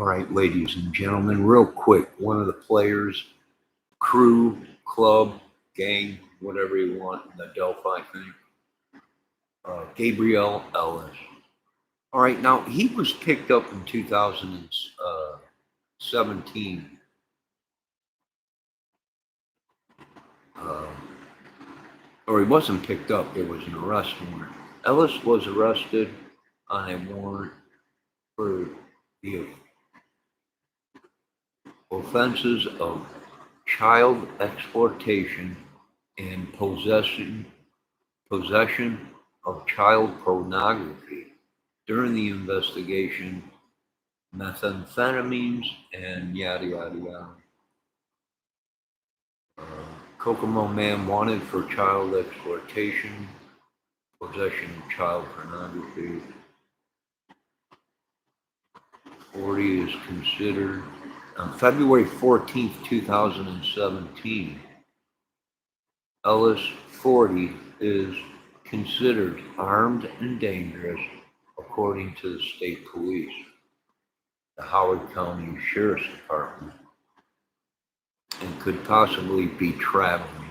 All right, ladies and gentlemen, real quick, one of the players, crew, club, gang, whatever you want in the Delphi thing, Gabriel Ellis. All right, now he was picked up in 2017. Or he wasn't picked up, it was an arrest warrant. Ellis was arrested on a warrant for the offenses of child exploitation and possession of child pornography. During the investigation, methamphetamines and yada yada yada. Kokomo man wanted for child exploitation, possession of child pornography. 40 is considered. On February 14th, 2017, Ellis 40 is considered armed and dangerous according to the state police, the Howard County Sheriff's Department, and could possibly be traveling.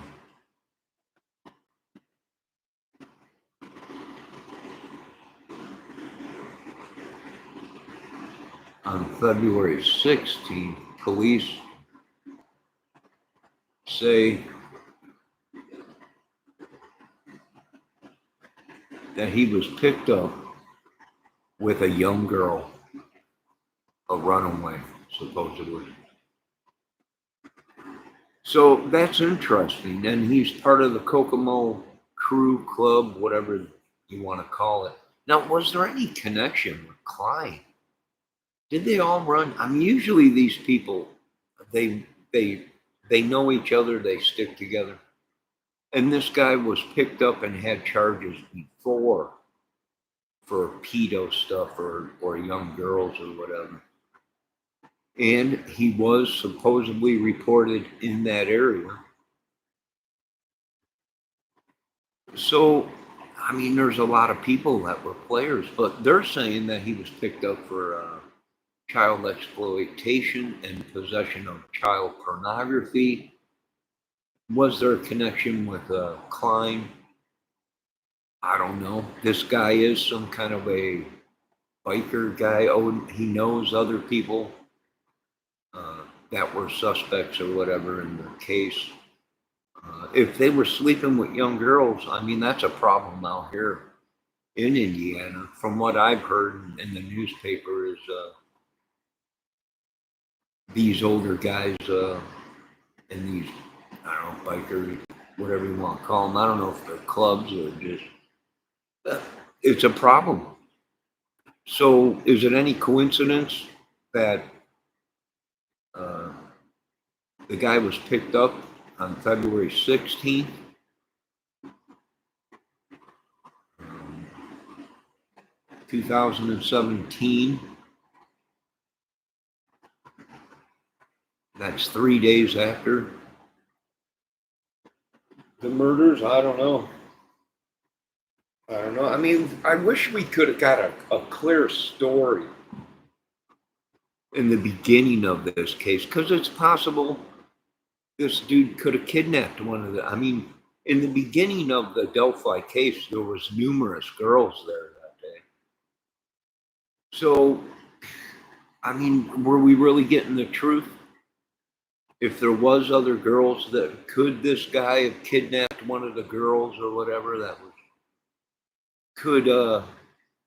On February 16th, police say that he was picked up with a young girl, a runaway, supposedly. So that's interesting, and he's part of the Kokomo crew, club, whatever you want to call it. Now, was there any connection with Klein? Did they all run? I mean, usually these people, they know each other, they stick together. And this guy was picked up and had charges before for pedo stuff or young girls or whatever. And he was supposedly reported in that area. So, I mean, there's a lot of people that were players, but they're saying that he was picked up for child exploitation and possession of child pornography. Was there a connection with Klein? I don't know. This guy is some kind of a biker guy. Oh, he knows other people that were suspects or whatever in the case. If they were sleeping with young girls, I mean, that's a problem out here in Indiana. From what I've heard in the newspaper is these older guys and these, I don't know, bikers, whatever you want to call them. I don't know if they're clubs or just, it's a problem. So is it any coincidence that the guy was picked up on February 16th? 2017. That's 3 days after the murders. I don't know. I mean, I wish we could have got a clear story in the beginning of this case, because it's possible this dude could have kidnapped one of the, I mean, in the beginning of the Delphi case, there was numerous girls there that day. So, I mean, were we really getting the truth? If there was other girls, that could this guy have kidnapped one of the girls or whatever that was, could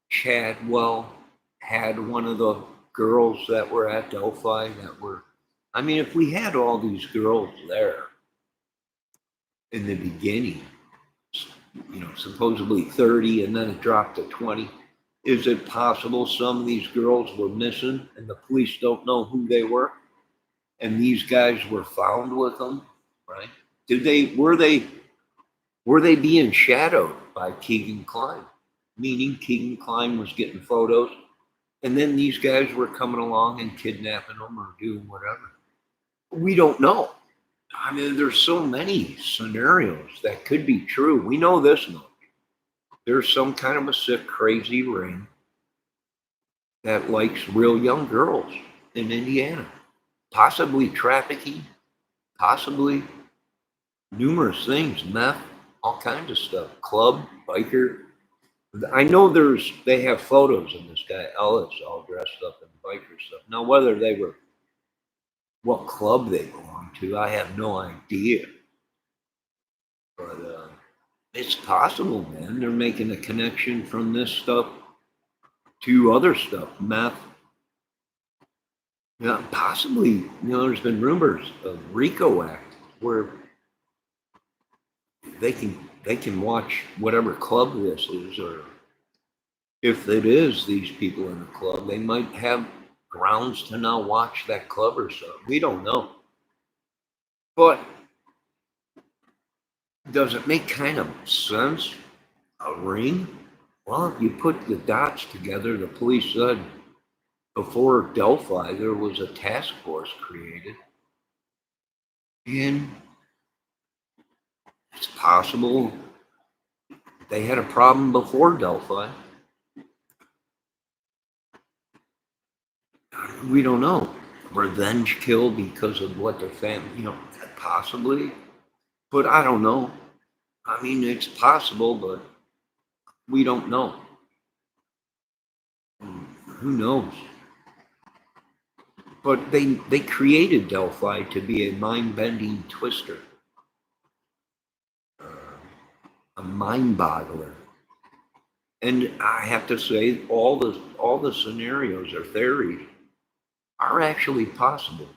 Chadwell had one of the girls that were at Delphi that were, I mean, if we had all these girls there in the beginning, you know, supposedly 30 and then it dropped to 20, is it possible some of these girls were missing and the police don't know who they were? And these guys were found with them, right? Were they being shadowed by Keegan Klein? Meaning Keegan Klein was getting photos, and then these guys were coming along and kidnapping them or doing whatever. We don't know. I mean, there's so many scenarios that could be true. We know this much. There's some kind of a sick, crazy ring that likes real young girls. in Indiana. Possibly trafficking, possibly numerous things, meth, all kinds of stuff. Club, biker. I know they have photos of this guy Ellis all dressed up in biker stuff. Now whether they were what club they belonged to, I have no idea. But it's possible, man. They're making a connection from this stuff to other stuff, meth. Yeah, possibly, there's been rumors of RICO Act where they can watch whatever club this is, or if it is these people in the club, they might have grounds to now watch that club or so. We don't know. But does it make kind of sense? A ring? Well, if you put the dots together, the police said before Delphi, there was a task force created. And it's possible they had a problem before Delphi. We don't know. Revenge kill because of what their family, possibly. But I don't know. I mean, it's possible, but we don't know. Who knows? But they created Delphi to be a mind-bending twister, a mind-boggler. And I have to say, all the scenarios or theories are actually possible.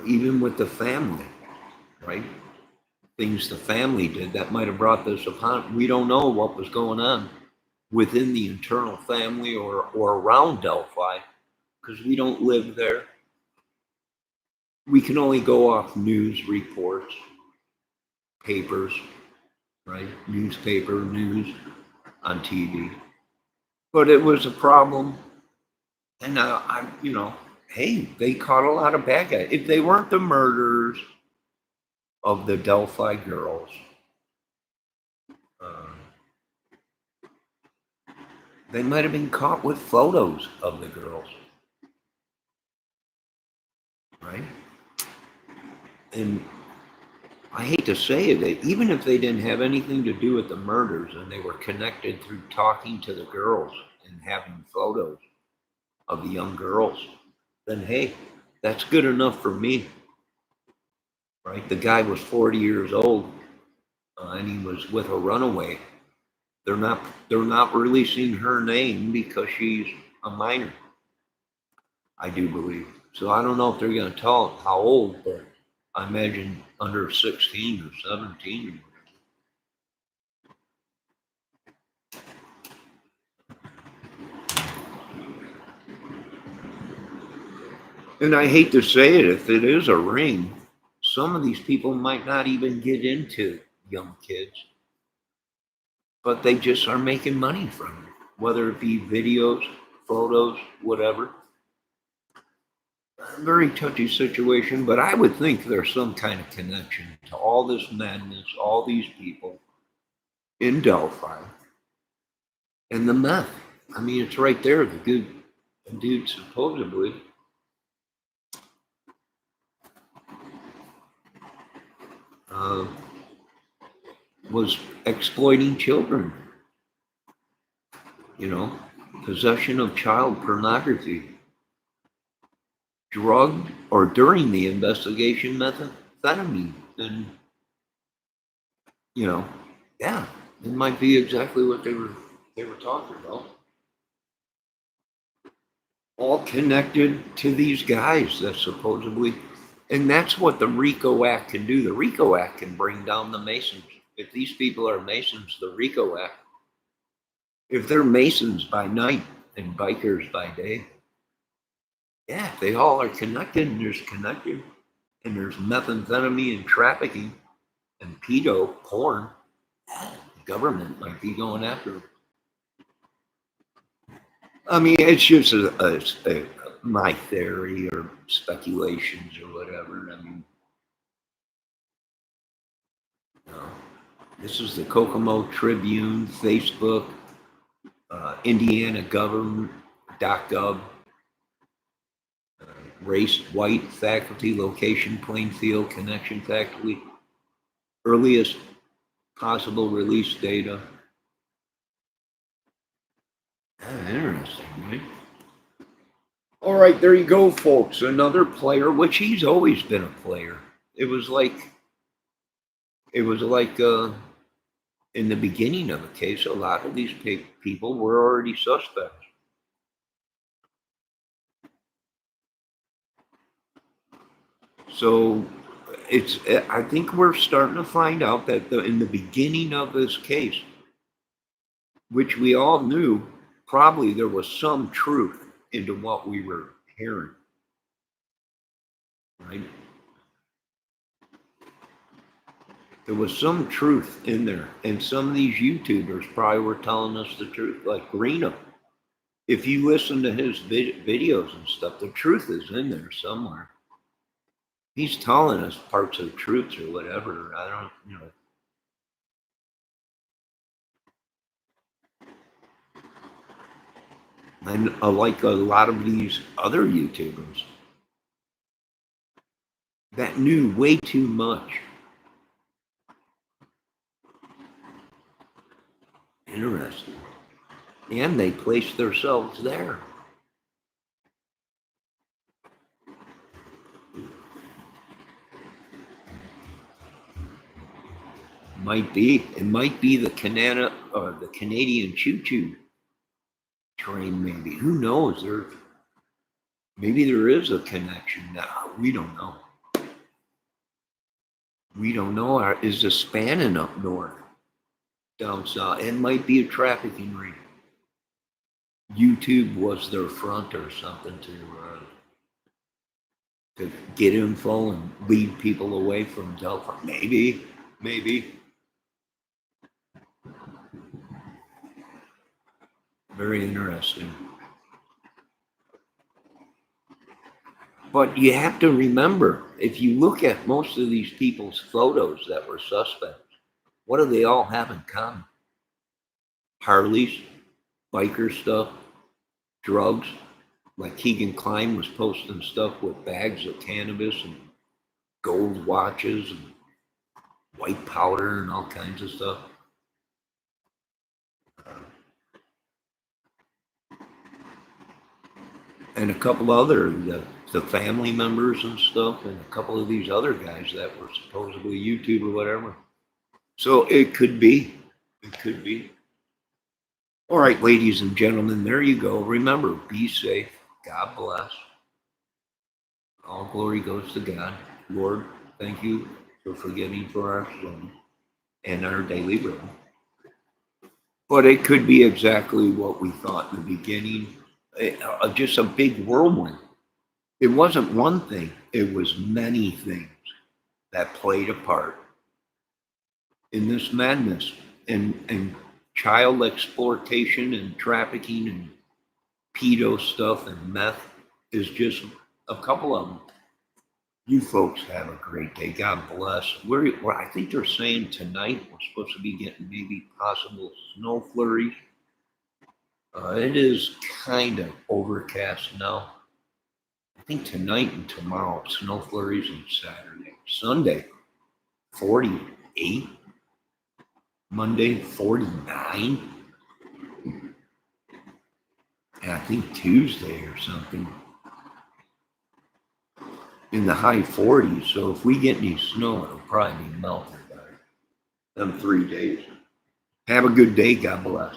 Even with the family, right? Things the family did that might have brought this upon. We don't know what was going on within the internal family or around Delphi because we don't live there. We can only go off news reports, papers, right? Newspaper, news on TV. But it was a problem. And hey, they caught a lot of bad guys. If they weren't the murderers of the Delphi girls, they might have been caught with photos of the girls, right? And I hate to say it, even if they didn't have anything to do with the murders and they were connected through talking to the girls and having photos of the young girls, then hey, that's good enough for me, right? The guy was 40 years old and he was with a runaway. They're not releasing her name because she's a minor, I do believe. So I don't know if they're going to tell how old, but I imagine under 16 or 17. And I hate to say it, if it is a ring, some of these people might not even get into young kids, but they just are making money from it, whether it be videos, photos, whatever. A very touchy situation, but I would think there's some kind of connection to all this madness, all these people in Delphi, and the meth. I mean, it's right there. The dude supposedly was exploiting children. Possession of child pornography, drugged or during the investigation methamphetamine, and yeah, it might be exactly what they were talking about. All connected to these guys that supposedly, and that's what the RICO Act can do. The RICO Act can bring down the Masons. If these people are Masons, the RICO Act, if they're Masons by night and bikers by day, yeah, they all are connected, and there's methamphetamine and trafficking and pedo porn. The government might be going after them. I mean, it's just my theory or speculations or whatever. I mean, this is the Kokomo Tribune, Facebook, Indiana government.gov. race, white, faculty, location, playing field, connection, faculty, earliest possible release data. Interesting, right? All right, there you go, folks. Another player, which he's always been a player. It was like in the beginning of a case, a lot of these people were already suspects. So I think we're starting to find out that in the beginning of this case, which we all knew, probably there was some truth into what we were hearing, right? There was some truth in there, and some of these YouTubers probably were telling us the truth, like Reno. If you listen to his videos and stuff, the truth is in there somewhere. He's telling us parts of the truth or whatever. I don't, you know. And like a lot of these other YouTubers that knew way too much. Interesting. And they placed themselves there. It might be the Canadian choo-choo train, maybe. Who knows? Maybe there is a connection now. We don't know. We don't know. Is the spanning up north, down south? It might be a trafficking ring. YouTube was their front or something to get info and lead people away from Delphi. Maybe. Very interesting. But you have to remember, if you look at most of these people's photos that were suspects, what do they all have in common? Harleys, biker stuff, drugs. Like Keegan Klein was posting stuff with bags of cannabis and gold watches and white powder and all kinds of stuff. And a couple other, the family members and stuff, and a couple of these other guys that were supposedly YouTube or whatever. So it could be. All right, ladies and gentlemen, there you go. Remember, be safe. God bless. All glory goes to God. Lord, thank you for forgiving for our sins and our daily bread. But it could be exactly what we thought in the beginning. Just a big whirlwind. It wasn't one thing. It was many things that played a part in this madness and child exploitation and trafficking and pedo stuff and meth is just a couple of them. You folks have a great day. God bless. I think they're saying tonight we're supposed to be getting maybe possible snow flurries. It is kind of overcast now. I think tonight and tomorrow, snow flurries and Saturday. Sunday, 48. Monday, 49. And I think Tuesday or something in the high 40s. So if we get any snow, it'll probably be melted by them 3 days. Have a good day. God bless.